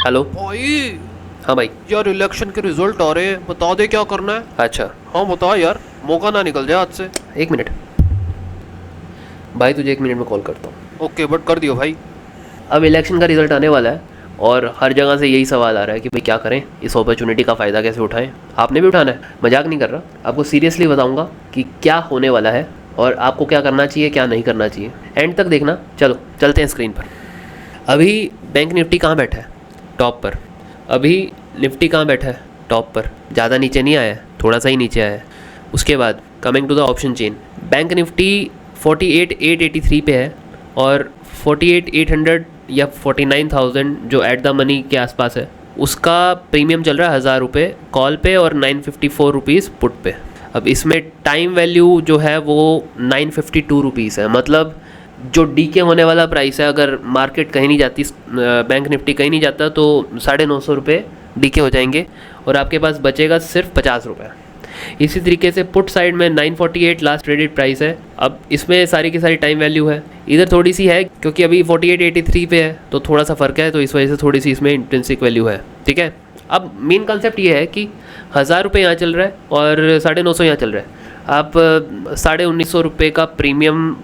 Hello. भाई हाँ भाई। यार इलेक्शन के रिजल्ट आ रहे हैं, बता दे क्या करना है। अच्छा, हाँ बता यार, मौका ना निकल जाए हाथ से। 1 मिनट भाई, तुझे 1 मिनट में कॉल करता हूँ। ओके बट कर दियो भाई। अब इलेक्शन का रिजल्ट आने वाला है और हर जगह से यही सवाल आ रहा है कि भाई क्या करें, इस अपॉर्चुनिटी का फ़ायदा कैसे उठाएं। आपने भी उठाना है, मजाक नहीं कर रहा, आपको सीरियसली बताऊंगा कि क्या होने वाला है और आपको क्या करना चाहिए क्या नहीं करना चाहिए। एंड तक देखना। चलो चलते हैं स्क्रीन पर। अभी बैंक निफ्टी कहाँ बैठा है? टॉप पर। अभी निफ्टी कहाँ बैठा है? टॉप पर। ज़्यादा नीचे नहीं आया है, थोड़ा सा ही नीचे आया है। उसके बाद coming to the option chain, bank Nifty 48,883 पे है और 48,800 या 49,000 जो एट द मनी के आसपास है, उसका प्रीमियम चल रहा है 1000 रुपये कॉल पे और 954 रुपीज़ पुट पे। अब इसमें टाइम वैल्यू जो है वो 952 रुपीज़ है। मतलब जो डीके होने वाला प्राइस है, अगर मार्केट कहीं नहीं जाती, बैंक निफ्टी कहीं नहीं जाता, तो 950 रुपये डीके हो जाएंगे और आपके पास बचेगा सिर्फ 50 रुपये। इसी तरीके से पुट साइड में 948 लास्ट ट्रेडेड प्राइस है। अब इसमें सारी की सारी टाइम वैल्यू है, इधर थोड़ी सी है क्योंकि अभी 4883 पे है तो थोड़ा सा फ़र्क है, तो इस वजह से थोड़ी सी इसमें इंट्रिंसिक वैल्यू है। ठीक है। अब मेन कॉन्सेप्ट ये है कि 1000 रुपये यहाँ चल रहा है और 950 यहाँ चल रहा है। आप 1950 रुपये का प्रीमियम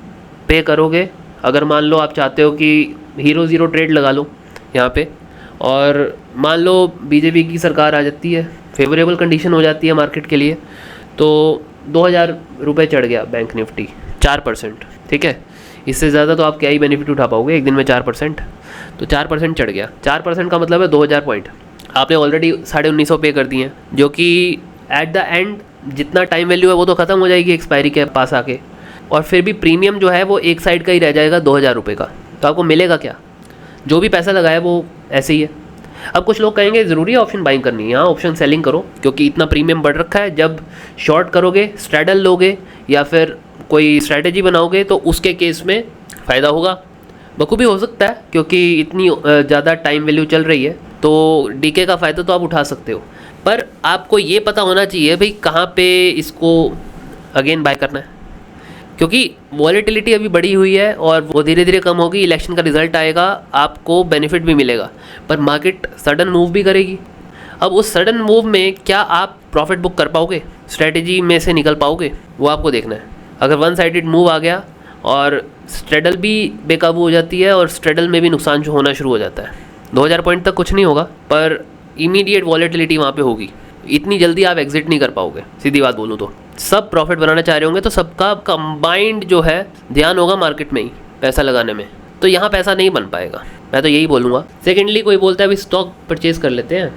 पे करोगे अगर मान लो आप चाहते हो कि हीरो ज़ीरो ट्रेड लगा लो यहाँ पे, और मान लो बीजेपी की सरकार आ जाती है, फेवरेबल कंडीशन हो जाती है मार्केट के लिए, तो 2000 रुपये चढ़ गया बैंक निफ्टी 4%। ठीक है। इससे ज़्यादा तो आप क्या ही बेनिफिट उठा पाओगे एक दिन में 4%। तो 4% चढ़ गया। 4% का मतलब है 2000 पॉइंट आपने ऑलरेडी 1950 पे कर दिए हैं, जो कि एट द एंड जितना टाइम वैल्यू है वो तो ख़त्म हो जाएगी एक्सपायरी के पास आके, और फिर भी प्रीमियम जो है वो एक साइड का ही रह जाएगा 2000 रुपये का। तो आपको मिलेगा क्या? जो भी पैसा लगाया वो ऐसे ही है। अब कुछ लोग कहेंगे ज़रूरी है ऑप्शन बाइंग करनी है। हाँ, ऑप्शन सेलिंग करो क्योंकि इतना प्रीमियम बढ़ रखा है। जब शॉर्ट करोगे, स्ट्रैडल लोगे या फिर कोई स्ट्रैटेजी बनाओगे तो उसके केस में फ़ायदा होगा। बखूबी हो सकता है क्योंकि इतनी ज़्यादा टाइम वैल्यू चल रही है, तो डीके का फ़ायदा तो आप उठा सकते हो। पर आपको ये पता होना चाहिए भाई कहाँ पे इसको अगेन बाय करना है, क्योंकि वॉलेटिलिटी अभी बढ़ी हुई है और वो धीरे धीरे कम होगी। इलेक्शन का रिजल्ट आएगा, आपको बेनिफिट भी मिलेगा, पर मार्केट सडन मूव भी करेगी। अब उस सडन मूव में क्या आप प्रॉफिट बुक कर पाओगे, स्ट्रेटेजी में से निकल पाओगे, वो आपको देखना है। अगर वन साइडेड मूव आ गया और स्ट्रेडल भी बेकाबू हो जाती है और स्ट्रेडल में भी नुकसान जो होना शुरू हो जाता है, 2000 पॉइंट तक कुछ नहीं होगा पर इमीडिएट वॉलेटिलिटी वहाँ पे होगी। इतनी जल्दी आप एग्जिट नहीं कर पाओगे, सीधी बात बोलूँ तो। सब प्रॉफिट बनाना चाह रहे होंगे तो सबका कंबाइंड जो है ध्यान होगा मार्केट में ही पैसा लगाने में, तो यहाँ पैसा नहीं बन पाएगा, मैं तो यही बोलूँगा। सेकेंडली कोई बोलता है अभी स्टॉक परचेज कर लेते हैं।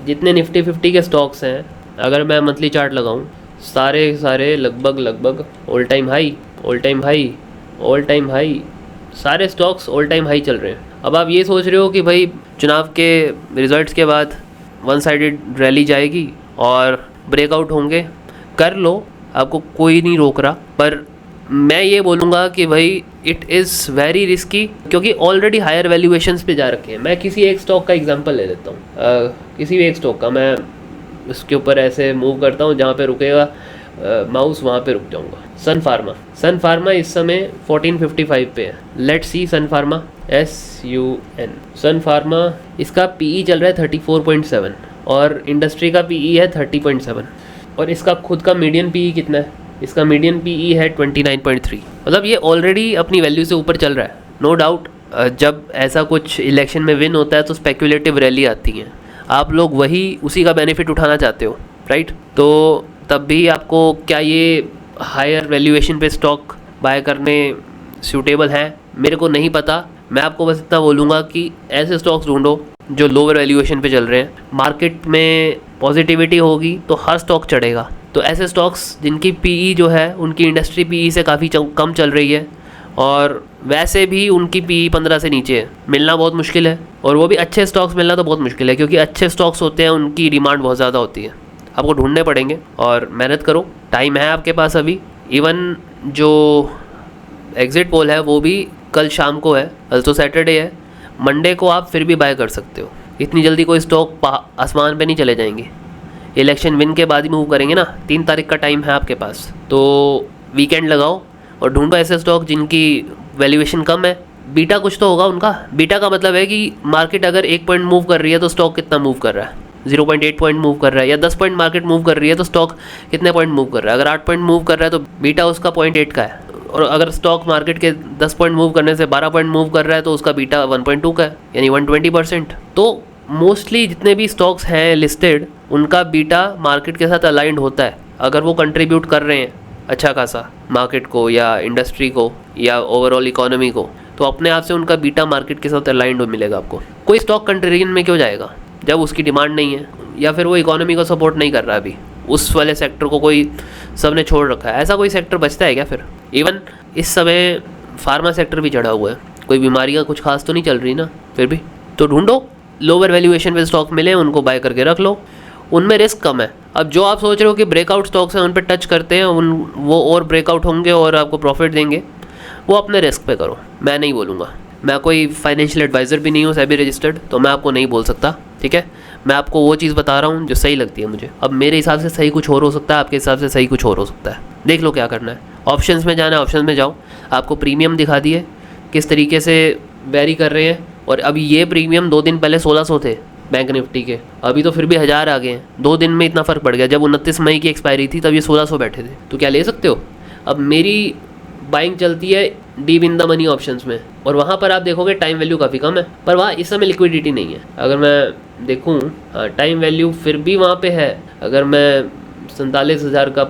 जितने निफ्टी 50 के स्टॉक्स हैं, अगर मैं मंथली चार्ट लगाऊँ, सारे लगभग all time high, all time high, all time high, सारे स्टॉक्स ऑल टाइम हाई चल रहे हैं। अब आप ये सोच रहे हो कि भाई चुनाव के रिजल्ट्स के बाद वन साइडेड रैली जाएगी और ब्रेकआउट होंगे, कर लो, आपको कोई नहीं रोक रहा। पर मैं ये बोलूँगा कि भाई इट इज़ वेरी रिस्की क्योंकि ऑलरेडी हायर वैल्यूएशंस पे जा रखे हैं। मैं किसी एक स्टॉक का एग्जांपल ले लेता हूँ, किसी भी एक स्टॉक का मैं उसके ऊपर ऐसे मूव करता हूँ, जहाँ पे रुकेगा माउस वहाँ पे रुक जाऊँगा। सन फार्मा इस समय 1455 पे है। Let's see Sun Pharma, SUN, Sun Pharma, इसका PE चल रहा है 34.7 और इंडस्ट्री का PE है 30.7 और इसका खुद का मीडियन PE कितना है? इसका मीडियन PE है 29.3। मतलब ये ऑलरेडी अपनी वैल्यू से ऊपर चल रहा है। नो डाउट जब ऐसा कुछ इलेक्शन में विन होता है तो स्पेकुलेटिव रैली आती हैं, आप लोग उसी का बेनिफिट उठाना चाहते हो, राइट? तो तब भी आपको क्या ये हायर वैल्यूएशन पे स्टॉक बाय करने सूटेबल हैं? मेरे को नहीं पता। मैं आपको बस इतना बोलूँगा कि ऐसे स्टॉक्स ढूंढो जो लोअर वैल्यूएशन पे चल रहे हैं। मार्केट में पॉजिटिविटी होगी तो हर स्टॉक चढ़ेगा। तो ऐसे स्टॉक्स जिनकी PE जो है उनकी इंडस्ट्री PE से काफ़ी कम चल रही है और वैसे भी उनकी PE 15 से नीचे है, मिलना बहुत मुश्किल है। और वो भी अच्छे स्टॉक्स मिलना तो बहुत मुश्किल है क्योंकि अच्छे स्टॉक्स होते हैं उनकी डिमांड बहुत ज़्यादा होती है। आपको ढूंढने पड़ेंगे और मेहनत करो, टाइम है आपके पास अभी। इवन जो एग्ज़िट पोल है वो भी कल शाम को है, कल तो सैटरडे है, मंडे को आप फिर भी बाय कर सकते हो। इतनी जल्दी कोई स्टॉक आसमान पे नहीं चले जाएंगे, इलेक्शन विन के बाद ही मूव करेंगे ना। 3 तारीख का टाइम है आपके पास, तो वीकेंड लगाओ और ढूंढो ऐसे स्टॉक जिनकी वैल्यूएशन कम है बीटा कुछ तो होगा उनका। बीटा का मतलब है कि मार्केट अगर 1 पॉइंट मूव कर रही है तो स्टॉक कितना मूव कर रहा है, 0.8 पॉइंट मूव कर रहा है, या 10 पॉइंट मार्केट मूव कर रही है तो स्टॉक कितने पॉइंट मूव कर रहा है। अगर 8 पॉइंट मूव कर रहा है तो बीटा उसका 0.8 का है, और अगर स्टॉक मार्केट के 10 पॉइंट मूव करने से 12 पॉइंट मूव कर रहा है तो उसका बीटा 1.2 का है, यानी 120%। तो मोस्टली जितने भी स्टॉक्स हैं लिस्टेड, उनका बीटा मार्केट के साथ अलाइंड होता है। अगर वो कंट्रीब्यूट कर रहे हैं अच्छा खासा मार्केट को या इंडस्ट्री को या ओवरऑल इकोनॉमी को, तो अपने आप से उनका बीटा मार्केट के साथ अलाइंड हो मिलेगा आपको। कोई स्टॉक कंट्रीजन में क्यों जाएगा जब उसकी डिमांड नहीं है, या फिर वो इकोनॉमी को सपोर्ट नहीं कर रहा है अभी, उस वाले सेक्टर को कोई सबने छोड़ रखा है। ऐसा कोई सेक्टर बचता है क्या फिर? इवन इस समय फार्मा सेक्टर भी चढ़ा हुआ है, कोई बीमारियाँ कुछ खास तो नहीं चल रही ना, फिर भी तो ढूंढो लोअर वैल्यूएशन पे स्टॉक मिले, उनको बाय करके रख लो, उनमें रिस्क कम है। अब जो आप सोच रहे हो कि ब्रेकआउट स्टॉक्स हैं उन पे टच करते हैं, वो और ब्रेकआउट होंगे और आपको प्रॉफिट देंगे, वो अपने रिस्क पे करो, मैं नहीं बोलूँगा। मैं कोई फाइनेंशियल एडवाइज़र भी नहीं हूँ सेबी रजिस्टर्ड, तो मैं आपको नहीं बोल सकता, ठीक है। मैं आपको वो चीज़ बता रहा हूँ जो सही लगती है मुझे। अब मेरे हिसाब से सही कुछ और हो सकता है, आपके हिसाब से सही कुछ और हो सकता है, देख लो क्या करना है। ऑप्शंस में जाना है, ऑप्शंस में जाओ, आपको प्रीमियम दिखा दिए किस तरीके से वेरी कर रहे हैं। और अभी ये प्रीमियम 2 दिन पहले 1600 थे बैंक निफ्टी के, अभी तो फिर भी 1000 आ गए हैं। 2 दिन में इतना फ़र्क पड़ गया। जब 29 मई की एक्सपायरी थी तब ये 1600 बैठे थे, तो क्या ले सकते हो। अब मेरी बाइंग चलती है deep in the money options में, और वहाँ पर आप देखोगे टाइम वैल्यू काफ़ी कम है, पर वहाँ इस समय लिक्विडिटी नहीं है। अगर मैं देखूँ, हाँ टाइम वैल्यू फिर भी वहाँ पे है। अगर मैं 47,000 का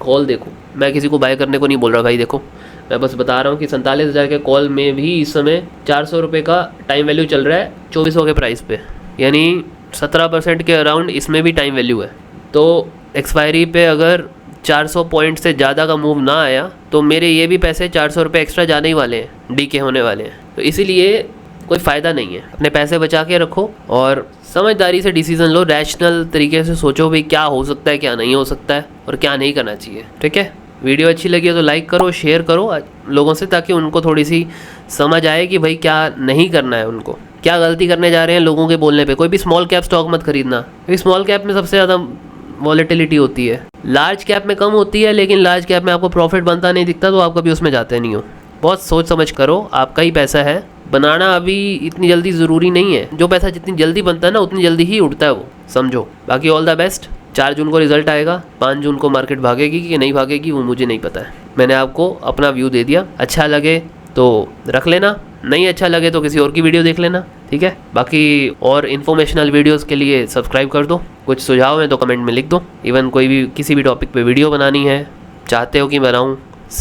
कॉल देखूँ, मैं किसी को बाय करने को नहीं बोल रहा भाई, देखो मैं बस बता रहा हूँ कि 47,000 के कॉल में भी इस समय 400 रुपये का टाइम वैल्यू चल रहा है 2400 के प्राइस पे, यानी 17% के अराउंड इसमें भी टाइम वैल्यू है। तो एक्सपायरी पे अगर 400 पॉइंट से ज़्यादा का मूव ना आया तो मेरे ये भी पैसे 400 रुपये एक्स्ट्रा जाने ही वाले हैं, डीके होने वाले हैं। तो इसीलिए कोई फ़ायदा नहीं है। अपने पैसे बचा के रखो और समझदारी से डिसीजन लो, रैशनल तरीके से सोचो भाई क्या हो सकता है, क्या नहीं हो सकता है और क्या नहीं करना चाहिए, ठीक है। वीडियो अच्छी लगी है तो लाइक करो, शेयर करो लोगों से, ताकि उनको थोड़ी सी समझ आए कि भाई क्या नहीं करना है, उनको क्या गलती करने जा रहे हैं लोगों के बोलने पे। कोई भी स्मॉल कैप स्टॉक मत खरीदना, क्योंकि स्मॉल कैप में सबसे ज़्यादा वॉलेटिलिटी होती है। लार्ज कैप में कम होती है, लेकिन लार्ज कैप में आपको प्रॉफिट बनता नहीं दिखता, तो आप कभी उसमें जाते नहीं हो। बहुत सोच समझ करो, आपका ही पैसा है, बनाना अभी इतनी जल्दी ज़रूरी नहीं है। जो पैसा जितनी जल्दी बनता है ना, उतनी जल्दी ही उठता है वो, समझो। बाकी ऑल द बेस्ट। 4 जून को रिजल्ट आएगा, 5 जून को मार्केट भागेगी कि नहीं भागेगी वो मुझे नहीं पता है। मैंने आपको अपना व्यू दे दिया, अच्छा लगे तो रख लेना, नहीं अच्छा लगे तो किसी और की वीडियो देख लेना, ठीक है। बाकी और इन्फॉर्मेशनल वीडियोस के लिए सब्सक्राइब कर दो। कुछ सुझाव है तो कमेंट में लिख दो। इवन कोई भी किसी भी टॉपिक पे वीडियो बनानी है, चाहते हो कि बनाऊँ,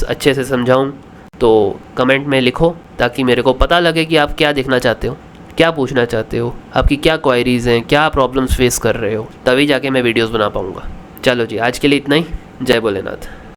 अच्छे से समझाऊँ, तो कमेंट में लिखो, ताकि मेरे को पता लगे कि आप क्या देखना चाहते हो, क्या पूछना चाहते हो, आपकी क्या क्वायरीज़ हैं, क्या प्रॉब्लम्स फेस कर रहे हो, तभी जाके मैं वीडियोस बना पाऊँगा। चलो जी, आज के लिए इतना ही। जय भोलेनाथ।